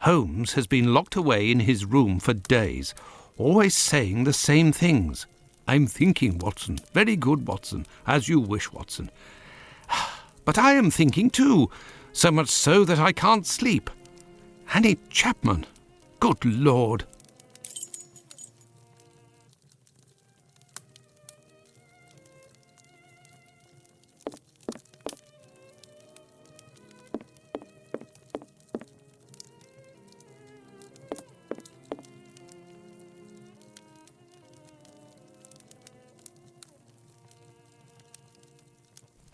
Holmes has been locked away in his room for days, always saying the same things. I'm thinking, Watson. Very good, Watson. As you wish, Watson. But I am thinking too, so much so that I can't sleep. Annie Chapman. Good Lord.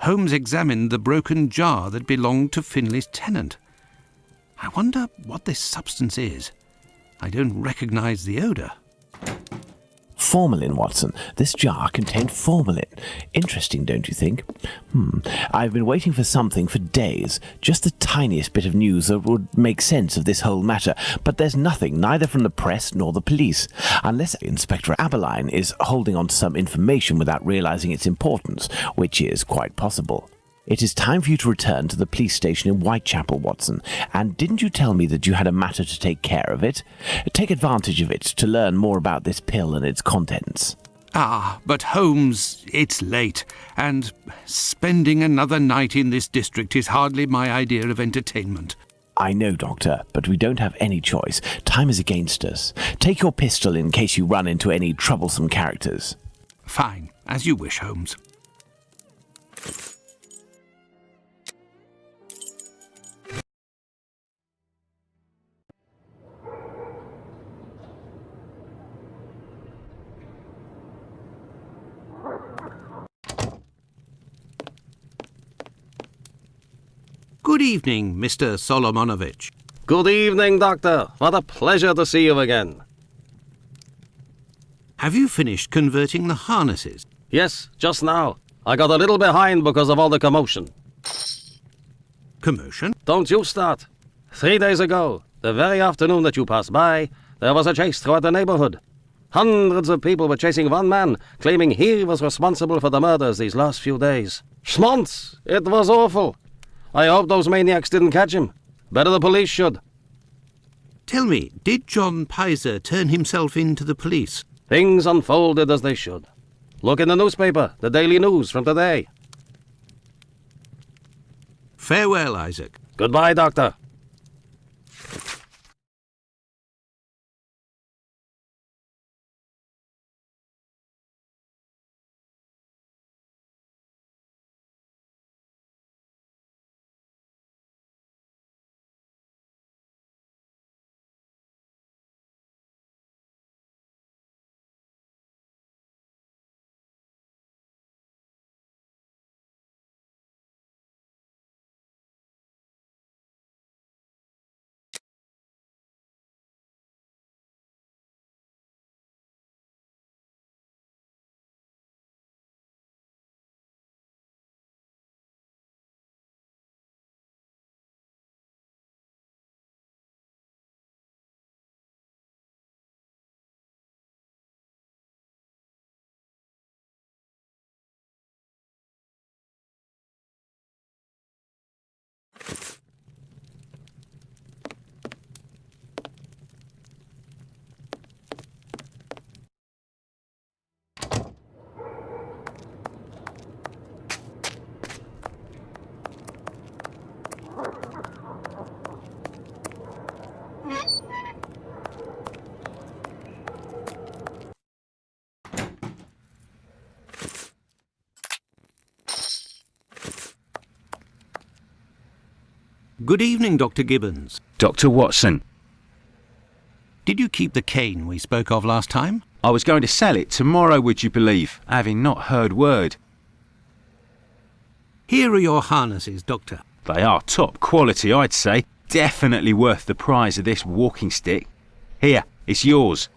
Holmes examined the broken jar that belonged to Finley's tenant. I wonder what this substance is. I don't recognize the odour. Formalin, Watson. This jar contained formalin. Interesting, don't you think? I've been waiting for something for days. Just the tiniest bit of news that would make sense of this whole matter. But there's nothing, neither from the press nor the police. Unless Inspector Aberline is holding on to some information without realizing its importance, which is quite possible. It is time for you to return to the police station in Whitechapel, Watson. And didn't you tell me that you had a matter to take care of it? Take advantage of it to learn more about this pill and its contents. But Holmes, it's late, and spending another night in this district is hardly my idea of entertainment. I know, Doctor, but we don't have any choice. Time is against us. Take your pistol in case you run into any troublesome characters. Fine, as you wish, Holmes. Good evening, Mr. Solomonovich. Good evening, Doctor. What a pleasure to see you again. Have you finished converting the harnesses? Yes, just now. I got a little behind because of all the commotion. Commotion? Don't you start. 3 days ago, the very afternoon that you passed by, there was a chase throughout the neighborhood. Hundreds of people were chasing one man, claiming he was responsible for the murders these last few days. Schmonz! It was awful. I hope those maniacs didn't catch him. Better the police should. Tell me, did John Pizer turn himself in to the police? Things unfolded as they should. Look in the newspaper, the Daily News from today. Farewell, Isaac. Goodbye, Doctor. Good evening, Dr. Gibbons. Dr. Watson. Did you keep the cane we spoke of last time? I was going to sell it tomorrow, would you believe, having not heard word. Here are your harnesses, Doctor. They are top quality, I'd say. Definitely worth the price of this walking stick. Here, it's yours.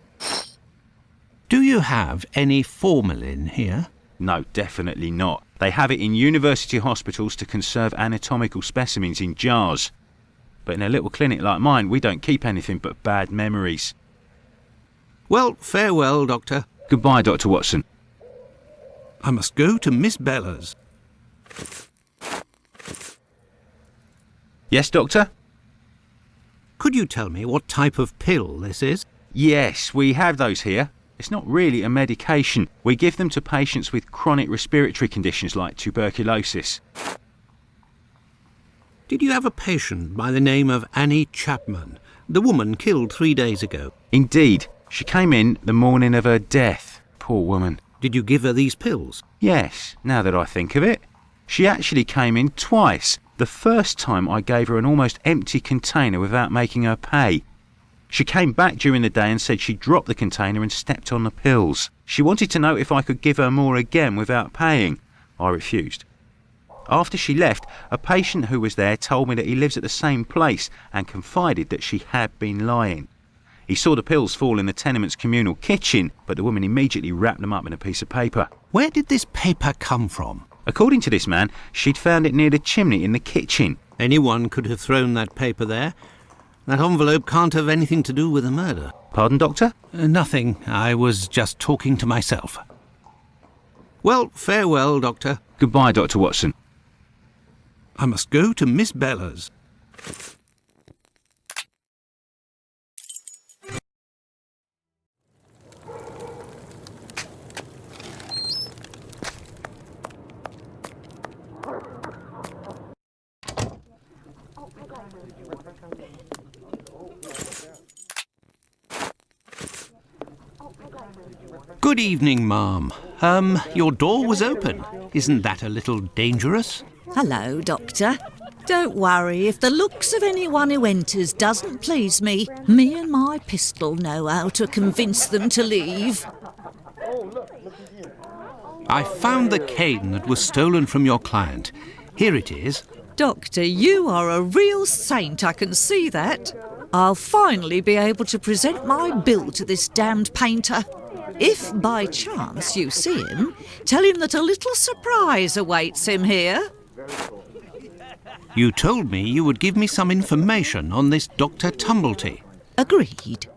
Do you have any formalin here? No, definitely not. They have it in university hospitals to conserve anatomical specimens in jars. But in a little clinic like mine, we don't keep anything but bad memories. Well, farewell, Doctor. Goodbye, Dr. Watson. I must go to Miss Bella's. Yes, Doctor? Could you tell me what type of pill this is? Yes, we have those here. It's not really a medication. We give them to patients with chronic respiratory conditions like tuberculosis. Did you have a patient by the name of Annie Chapman, the woman killed 3 days ago? Indeed. She came in the morning of her death. Poor woman. Did you give her these pills? Yes, now that I think of it. She actually came in twice. The first time I gave her an almost empty container without making her pay. She came back during the day and said she dropped the container and stepped on the pills. She wanted to know if I could give her more again without paying. I refused. After she left, a patient who was there told me that he lives at the same place and confided that she had been lying. He saw the pills fall in the tenement's communal kitchen, but the woman immediately wrapped them up in a piece of paper. Where did this paper come from? According to this man, she'd found it near the chimney in the kitchen. Anyone could have thrown that paper there. That envelope can't have anything to do with the murder. Pardon, Doctor? Nothing. I was just talking to myself. Well, farewell, Doctor. Goodbye, Dr. Watson. I must go to Miss Bella's. Good evening, ma'am. Your door was open. Isn't that a little dangerous? Hello, Doctor. Don't worry, if the looks of anyone who enters doesn't please me, me and my pistol know how to convince them to leave. I found the cane that was stolen from your client. Here it is. Doctor, you are a real saint, I can see that. I'll finally be able to present my bill to this damned painter. If by chance you see him, tell him that a little surprise awaits him here. You told me you would give me some information on this Dr. Tumblety. Agreed.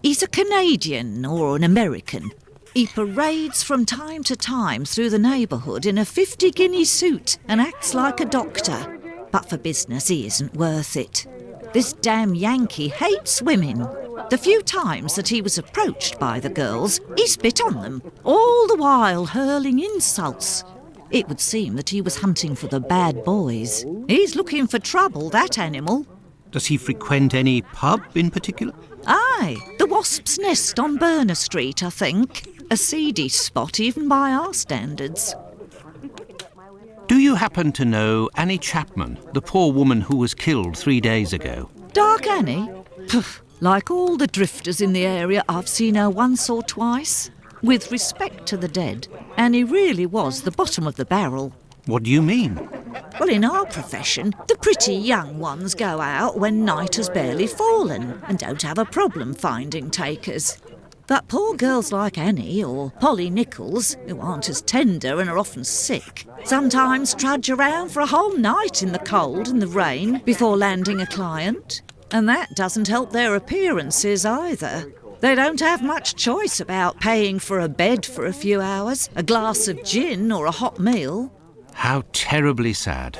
He's a Canadian or an American. He parades from time to time through the neighbourhood in a 50-guinea suit and acts like a doctor. But for business, he isn't worth it. This damn Yankee hates women. The few times that he was approached by the girls, he spit on them, all the while hurling insults. It would seem that he was hunting for the bad boys. He's looking for trouble, that animal. Does he frequent any pub in particular? Aye, the Wasp's Nest on Burner Street, I think. A seedy spot even by our standards. Do you happen to know Annie Chapman, the poor woman who was killed 3 days ago? Dark Annie? Poof, like all the drifters in the area, I've seen her once or twice. With respect to the dead, Annie really was the bottom of the barrel. What do you mean? Well, in our profession, the pretty young ones go out when night has barely fallen and don't have a problem finding takers. But poor girls like Annie or Polly Nichols, who aren't as tender and are often sick, sometimes trudge around for a whole night in the cold and the rain before landing a client. And that doesn't help their appearances either. They don't have much choice about paying for a bed for a few hours, a glass of gin or a hot meal. How terribly sad.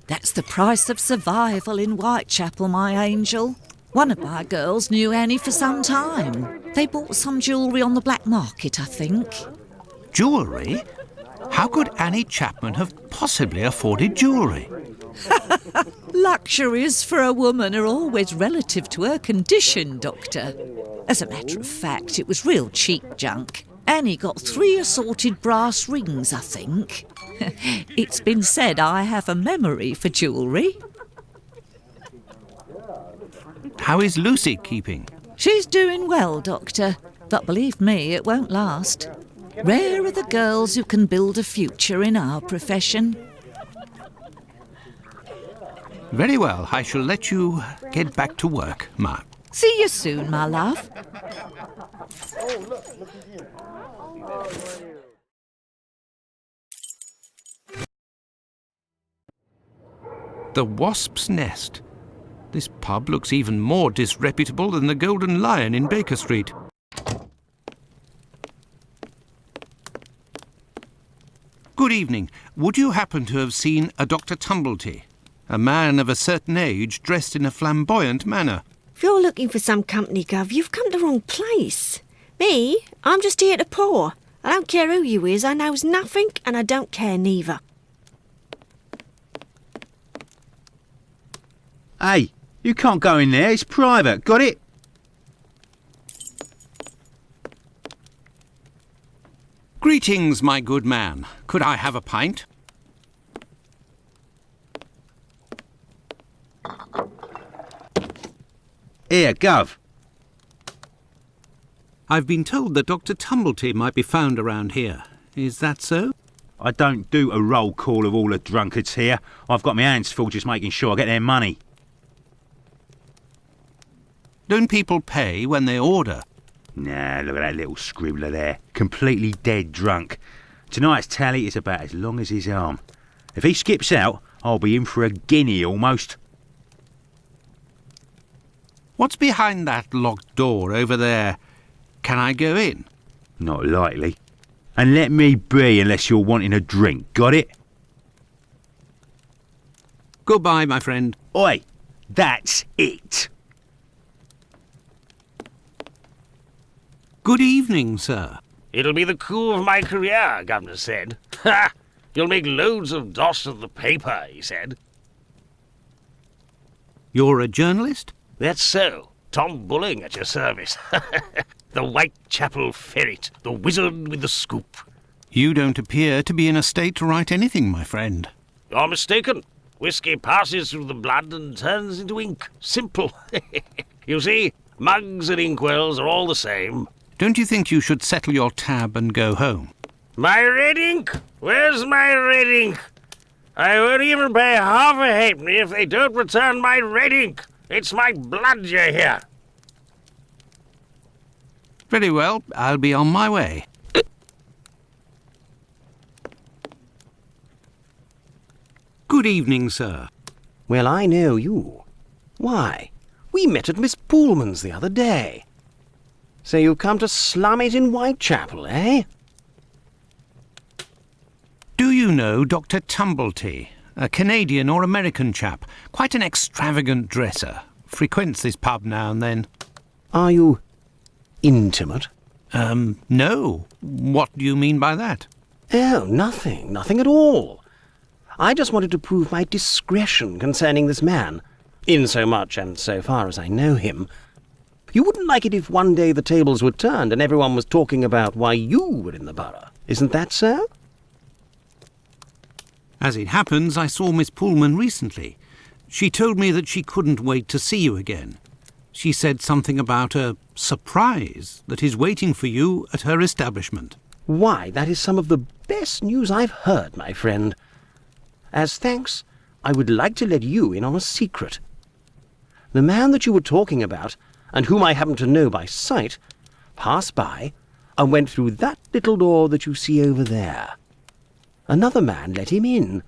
That's the price of survival in Whitechapel, my angel. One of my girls knew Annie for some time. They bought some jewellery on the black market, I think. Jewellery? How could Annie Chapman have possibly afforded jewellery? Luxuries for a woman are always relative to her condition, Doctor. As a matter of fact, it was real cheap junk. Annie got 3 assorted brass rings, I think. It's been said I have a memory for jewellery. How is Lucy keeping? She's doing well, Doctor, but believe me, it won't last. Rare are the girls who can build a future in our profession. Very well, I shall let you get back to work, Ma. See you soon, my love. The Wasp's Nest. This pub looks even more disreputable than the Golden Lion in Baker Street. Good evening. Would you happen to have seen a Dr. Tumblety? A man of a certain age dressed in a flamboyant manner. If you're looking for some company, Gov, you've come to the wrong place. Me, I'm just here to pour. I don't care who you is, I knows nothing, and I don't care neither. Hey, you can't go in there. It's private. Got it? Greetings, my good man. Could I have a pint? Here, Gov. I've been told that Dr. Tumblety might be found around here. Is that so? I don't do a roll call of all the drunkards here. I've got my hands full just making sure I get their money. Don't people pay when they order? Nah, look at that little scribbler there. Completely dead drunk. Tonight's tally is about as long as his arm. If he skips out, I'll be in for a guinea almost. What's behind that locked door over there? Can I go in? Not likely. And let me be unless you're wanting a drink. Got it? Goodbye, my friend. Oi, that's it. Good evening, sir. It'll be the coup of my career, Governor said. Ha! You'll make loads of doss of the paper, he said. You're a journalist? That's so. Tom Bulling at your service. The Whitechapel ferret, the wizard with the scoop. You don't appear to be in a state to write anything, my friend. You're mistaken. Whiskey passes through the blood and turns into ink. Simple. You see, mugs and inkwells are all the same. Don't you think you should settle your tab and go home? My red ink? Where's my red ink? I won't even pay half a halfpenny if they don't return my red ink. It's my blood you hear. Very well, I'll be on my way. Good evening, sir. Well, I know you. Why, we met at Miss Poolman's the other day. So you've come to slum it in Whitechapel, eh? Do you know Dr. Tumblety, a Canadian or American chap, quite an extravagant dresser, frequents this pub now and then? Are you intimate? No. What do you mean by that? Oh, nothing at all. I just wanted to prove my discretion concerning this man, insomuch and so far as I know him. You wouldn't like it if one day the tables were turned and everyone was talking about why you were in the borough. Isn't that so? As it happens, I saw Miss Poolman recently. She told me that she couldn't wait to see you again. She said something about a surprise that is waiting for you at her establishment. Why, that is some of the best news I've heard, my friend. As thanks, I would like to let you in on a secret. The man that you were talking about, and whom I happen to know by sight, passed by and went through that little door that you see over there. Another man let him in.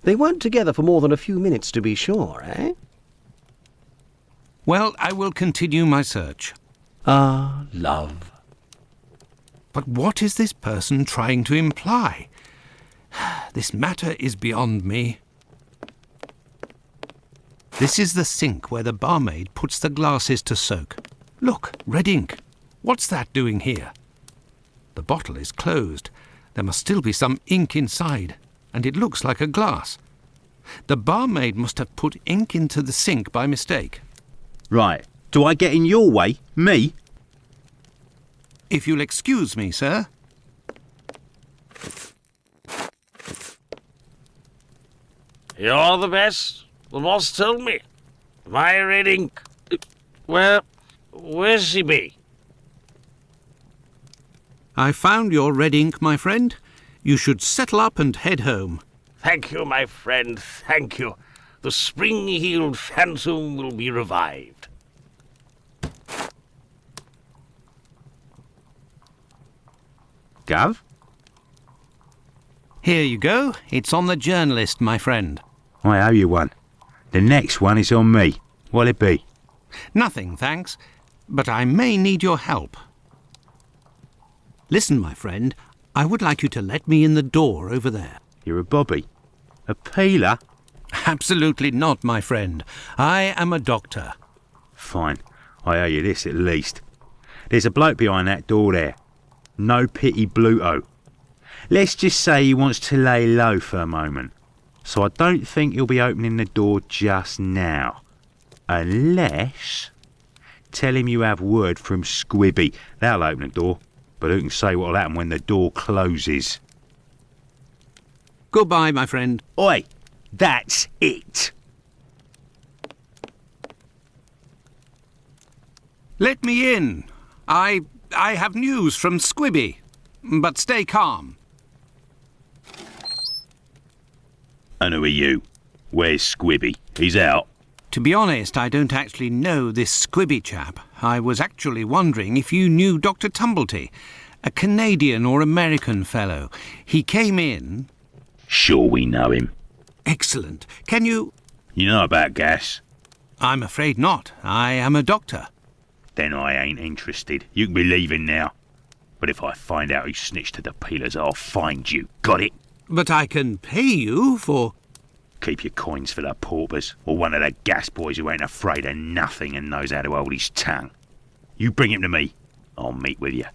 They weren't together for more than a few minutes, to be sure, eh? Well, I will continue my search. Ah, love. But what is this person trying to imply? This matter is beyond me. This is the sink where the barmaid puts the glasses to soak. Look, red ink. What's that doing here? The bottle is closed. There must still be some ink inside, and it looks like a glass. The barmaid must have put ink into the sink by mistake. Right. Do I get in your way? Me? If you'll excuse me, sir. You're the best. The boss told me. My red ink. Where's she be? I found your red ink, my friend. You should settle up and head home. Thank you, my friend, thank you. The spring-heeled phantom will be revived. Gov? Here you go. It's on the journalist, my friend. I owe you one. The next one is on me. What'll it be? Nothing, thanks. But I may need your help. Listen, my friend, I would like you to let me in the door over there. You're a bobby. A peeler? Absolutely not, my friend. I am a doctor. Fine, I owe you this at least. There's a bloke behind that door there. No pity Bluto. Let's just say he wants to lay low for a moment. So I don't think he'll be opening the door just now. Unless... Tell him you have word from Squibby. That'll open the door. But who can say what'll happen when the door closes? Goodbye, my friend. Oi, that's it. Let me in. I have news from Squibby. But stay calm. And who are you? Where's Squibby? He's out. To be honest, I don't actually know this Squibby chap. I was actually wondering if you knew Dr. Tumblety, a Canadian or American fellow. He came in... Sure we know him. Excellent. Can you... You know about gas? I'm afraid not. I am a doctor. Then I ain't interested. You can be leaving now. But if I find out who snitched to the peelers, I'll find you. Got it? But I can pay you for... Keep your coins for the paupers, or one of the gas boys who ain't afraid of nothing and knows how to hold his tongue. You bring him to me. I'll meet with you.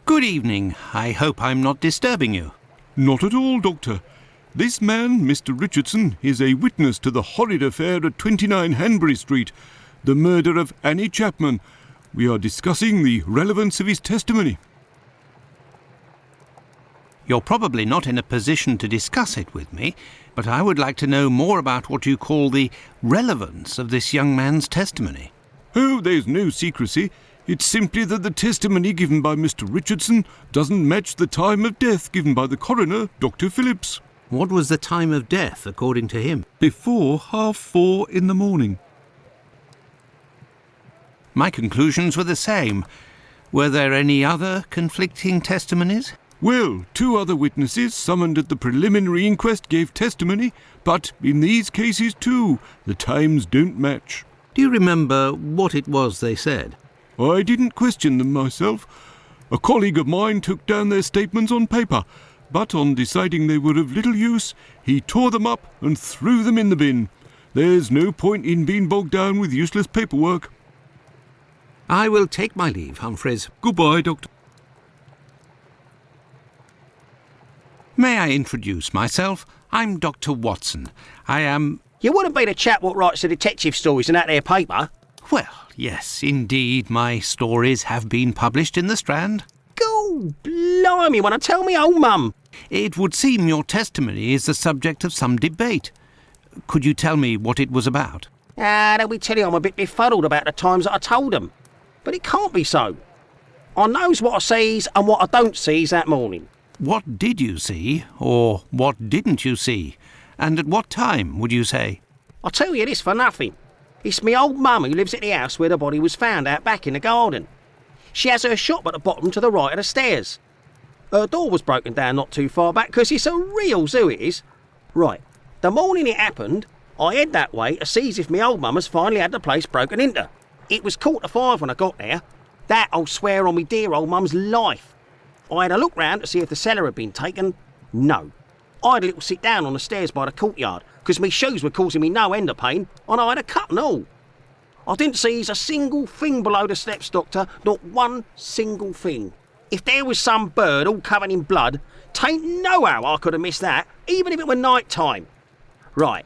Good evening. I hope I'm not disturbing you. Not at all, Doctor. This man, Mr. Richardson, is a witness to the horrid affair at 29 Hanbury Street, the murder of Annie Chapman. We are discussing the relevance of his testimony. You're probably not in a position to discuss it with me, but I would like to know more about what you call the relevance of this young man's testimony. Oh, there's no secrecy. It's simply that the testimony given by Mr. Richardson doesn't match the time of death given by the coroner, Dr. Phillips. What was the time of death, according to him? Before 4:30 in the morning. My conclusions were the same. Were there any other conflicting testimonies? Well, 2 other witnesses summoned at the preliminary inquest gave testimony, but in these cases too, the times don't match. Do you remember what it was they said? I didn't question them myself. A colleague of mine took down their statements on paper, but on deciding they were of little use, he tore them up and threw them in the bin. There's no point in being bogged down with useless paperwork. I will take my leave, Humphreys. Goodbye, Doctor. May I introduce myself? I'm Dr. Watson. I am... You wouldn't be the chap what writes the detective stories in that there paper? Well, yes, indeed, my stories have been published in the Strand. Go blimey, wanna tell me old mum? It would seem your testimony is the subject of some debate. Could you tell me what it was about? Don't we tell you I'm a bit befuddled about the times that I told them. But it can't be so. I knows what I sees and what I don't sees that morning. What did you see, or what didn't you see? And at what time, would you say? I'll tell you this for nothing. It's me old mum who lives at the house where the body was found out back in the garden. She has her shop at the bottom to the right of the stairs. Her door was broken down not too far back because it's a real zoo it is. Right, the morning it happened, I head that way to see if me old mum has finally had the place broken into. It was 4:45 when I got there. That I'll swear on me dear old mum's life. I had a look round to see if the cellar had been taken. No. I had a little sit down on the stairs by the courtyard because me shoes were causing me no end of pain and I had a cut and all. I didn't see a single thing below the steps, Doctor, not one single thing. If there was some bird all covered in blood, 'tain't no how I could have missed that, even if it were night time. Right,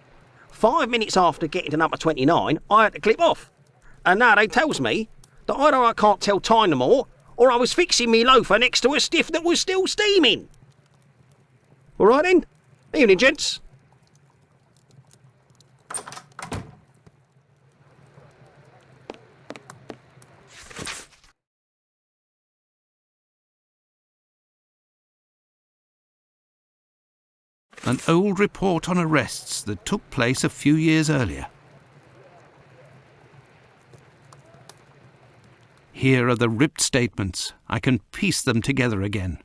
5 minutes after getting to number 29, I had to clip off. And now they tells me that either I can't tell time no more, or I was fixing me loafer next to a stiff that was still steaming. All right then. Evening, gents. An old report on arrests that took place a few years earlier. Here are the ripped statements. I can piece them together again.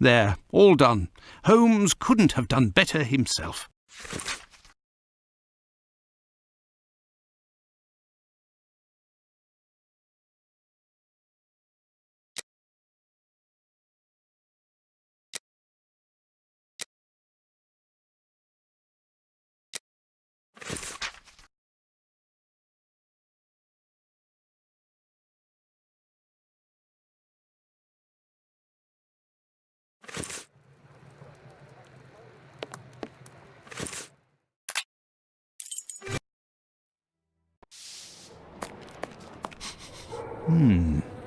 There, all done. Holmes couldn't have done better himself.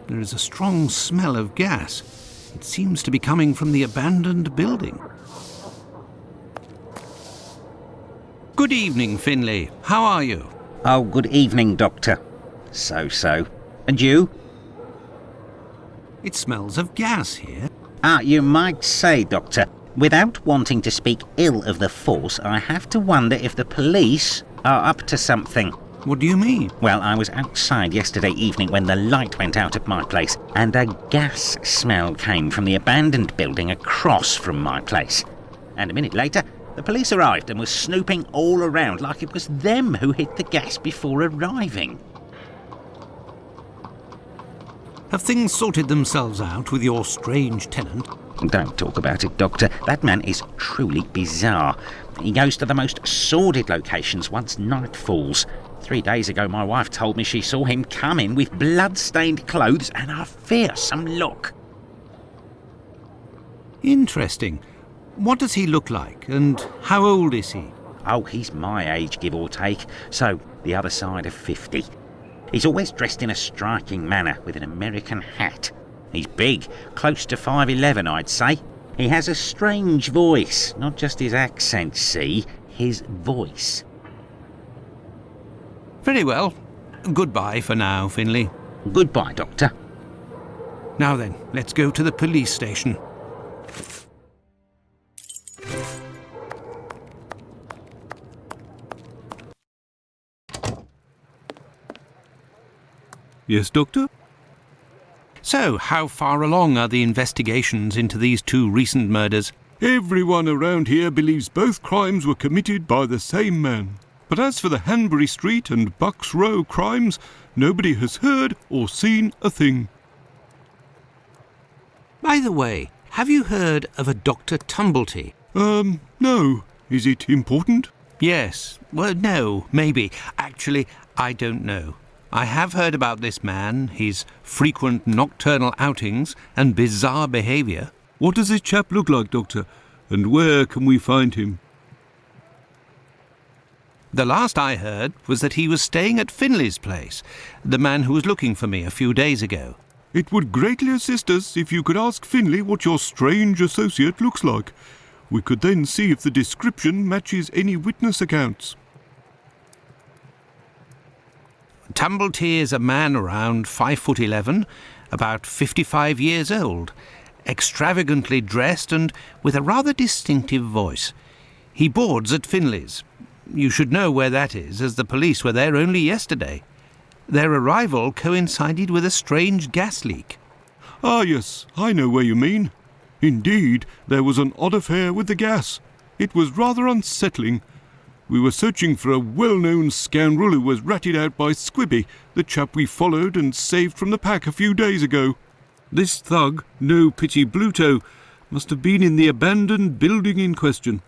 There is a strong smell of gas. It seems to be coming from the abandoned building. Good evening, Finlay. How are you? Oh, good evening, Doctor. So. And you? It smells of gas here. You might say, Doctor. Without wanting to speak ill of the force, I have to wonder if the police are up to something. What do you mean? Well, I was outside yesterday evening when the light went out at my place, and a gas smell came from the abandoned building across from my place. And a minute later, the police arrived and was snooping all around like it was them who hit the gas before arriving. Have things sorted themselves out with your strange tenant? Don't talk about it, Doctor. That man is truly bizarre. He goes to the most sordid locations once night falls. 3 days ago, my wife told me she saw him come in with blood-stained clothes and a fearsome look. Interesting. What does he look like, and how old is he? Oh, he's my age, give or take, so the other side of 50. He's always dressed in a striking manner, with an American hat. He's big, close to 5'11", I'd say. He has a strange voice, not just his accent, see, his voice. Very well. Goodbye for now, Finlay. Goodbye, Doctor. Now then, let's go to the police station. Yes, Doctor? So, how far along are the investigations into these 2 recent murders? Everyone around here believes both crimes were committed by the same man. But as for the Hanbury Street and Bucks Row crimes, nobody has heard or seen a thing. By the way, have you heard of a Dr. Tumblety? No. Is it important? Yes. Well, no, maybe. Actually, I don't know. I have heard about this man, his frequent nocturnal outings and bizarre behaviour. What does this chap look like, Doctor? And where can we find him? The last I heard was that he was staying at Finley's place, the man who was looking for me a few days ago. It would greatly assist us if you could ask Finley what your strange associate looks like. We could then see if the description matches any witness accounts. Tumblety is a man around 5'11", about 55 years old, extravagantly dressed and with a rather distinctive voice. He boards at Finley's. You should know where that is, as the police were there only yesterday. Their arrival coincided with a strange gas leak. Ah, yes, I know where you mean. Indeed, there was an odd affair with the gas. It was rather unsettling. We were searching for a well-known scoundrel who was ratted out by Squibby, the chap we followed and saved from the pack a few days ago. This thug, No Pity Bluto, must have been in the abandoned building in question.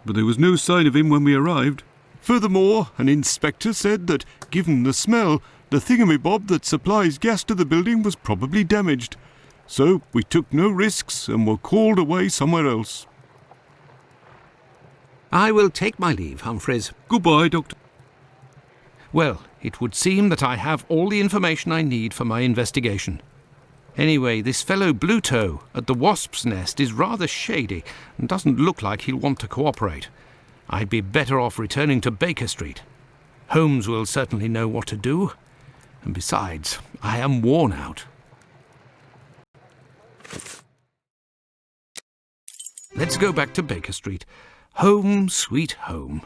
But there was no sign of him when we arrived. Furthermore, an inspector said that, given the smell, the thingamabob that supplies gas to the building was probably damaged. So we took no risks and were called away somewhere else. I will take my leave, Humphreys. Goodbye, Doctor. Well, it would seem that I have all the information I need for my investigation. Anyway, this fellow Bluto at the Wasp's Nest is rather shady and doesn't look like he'll want to cooperate. I'd be better off returning to Baker Street. Holmes will certainly know what to do. And besides, I am worn out. Let's go back to Baker Street. Home, sweet home.